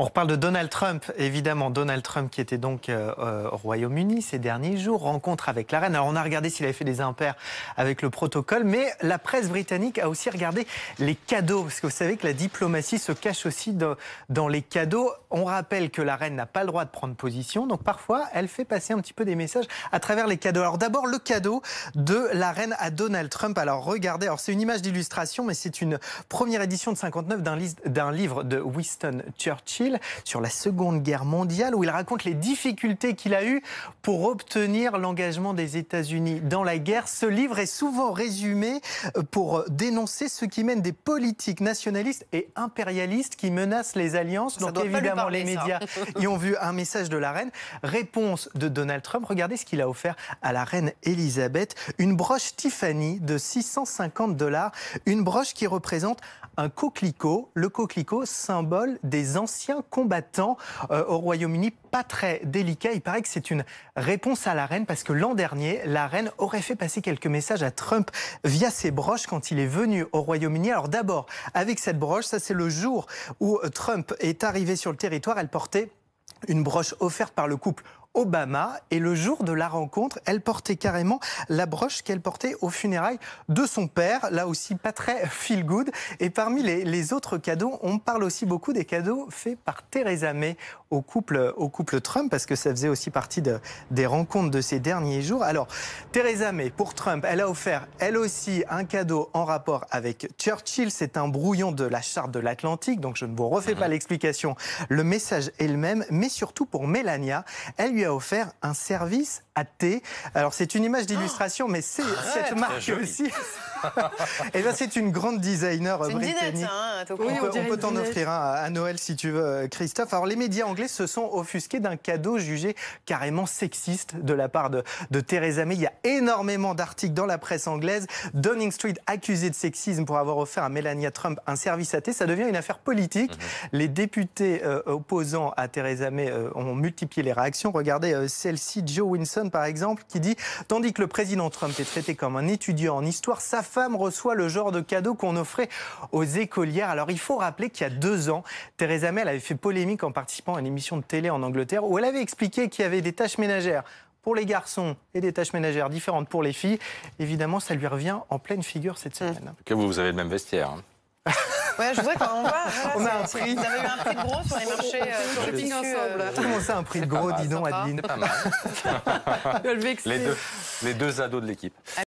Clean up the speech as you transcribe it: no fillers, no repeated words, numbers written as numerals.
On reparle de Donald Trump, évidemment. Donald Trump qui était donc au Royaume-Uni ces derniers jours, rencontre avec la reine. Alors on a regardé s'il avait fait des impairs avec le protocole, mais la presse britannique a aussi regardé les cadeaux, parce que vous savez que la diplomatie se cache aussi dans les cadeaux. On rappelle que la reine n'a pas le droit de prendre position, donc parfois elle fait passer un petit peu des messages à travers les cadeaux. Alors d'abord le cadeau de la reine à Donald Trump. Alors regardez, alors c'est une image d'illustration, mais c'est une première édition de 59 d'un livre de Winston Churchill sur la Seconde Guerre mondiale, où il raconte les difficultés qu'il a eues pour obtenir l'engagement des États-Unis dans la guerre. Ce livre est souvent résumé pour dénoncer ceux qui mènent des politiques nationalistes et impérialistes qui menacent les alliances. Donc évidemment, les médias y ont vu un message de la reine. Réponse de Donald Trump. Regardez ce qu'il a offert à la reine Elisabeth. Une broche Tiffany de $650. Une broche qui représente un coquelicot. Le coquelicot, symbole des anciens combattants au Royaume-Uni. Pas très délicat. Il paraît que c'est une réponse à la reine parce que l'an dernier, la reine aurait fait passer quelques messages à Trump via ses broches quand il est venu au Royaume-Uni. Alors d'abord, avec cette broche, ça c'est le jour où Trump est arrivé sur le territoire, elle portait une broche offerte par le couple Obama, et le jour de la rencontre, elle portait carrément la broche qu'elle portait aux funérailles de son père, là aussi pas très feel good. Et parmi les autres cadeaux, on parle aussi beaucoup des cadeaux faits par Theresa May au couple Trump, parce que ça faisait aussi partie des rencontres de ces derniers jours. Alors, Theresa May, pour Trump, elle a offert elle aussi un cadeau en rapport avec Churchill. C'est un brouillon de la charte de l'Atlantique, donc je ne vous refais pas l'explication. Le message est le même, mais surtout pour Melania, elle lui a offert un service à thé. Alors c'est une image d'illustration, mais c'est cette marque aussi. Et là, c'est une grande designer britannique. Dinette, hein, oui, on peut t'en offrir un à Noël si tu veux, Christophe. Alors les médias anglais se sont offusqués d'un cadeau jugé carrément sexiste de la part de Theresa May. Il y a énormément d'articles dans la presse anglaise. Downing Street accusé de sexisme pour avoir offert à Melania Trump un service à thé. Ça devient une affaire politique. Les députés opposants à Theresa May ont multiplié les réactions. Regardez celle-ci, Joe Winson par exemple, qui dit « Tandis que le président Trump est traité comme un étudiant en histoire, sa femme reçoit le genre de cadeau qu'on offrait aux écolières. » Alors il faut rappeler qu'il y a 2 ans, Theresa May avait fait polémique en participant à une émission de télé en Angleterre où elle avait expliqué qu'il y avait des tâches ménagères pour les garçons et des tâches ménagères différentes pour les filles. Évidemment, ça lui revient en pleine figure cette semaine. Que vous avez le même vestiaire. Hein. Ouais, je vois quand on va. On a un prix. Vous avez eu un prix de gros sur les marchés shopping ensemble. Comment ça, un prix de gros, dis donc, Adeline? Pas mal. Les deux ados de l'équipe.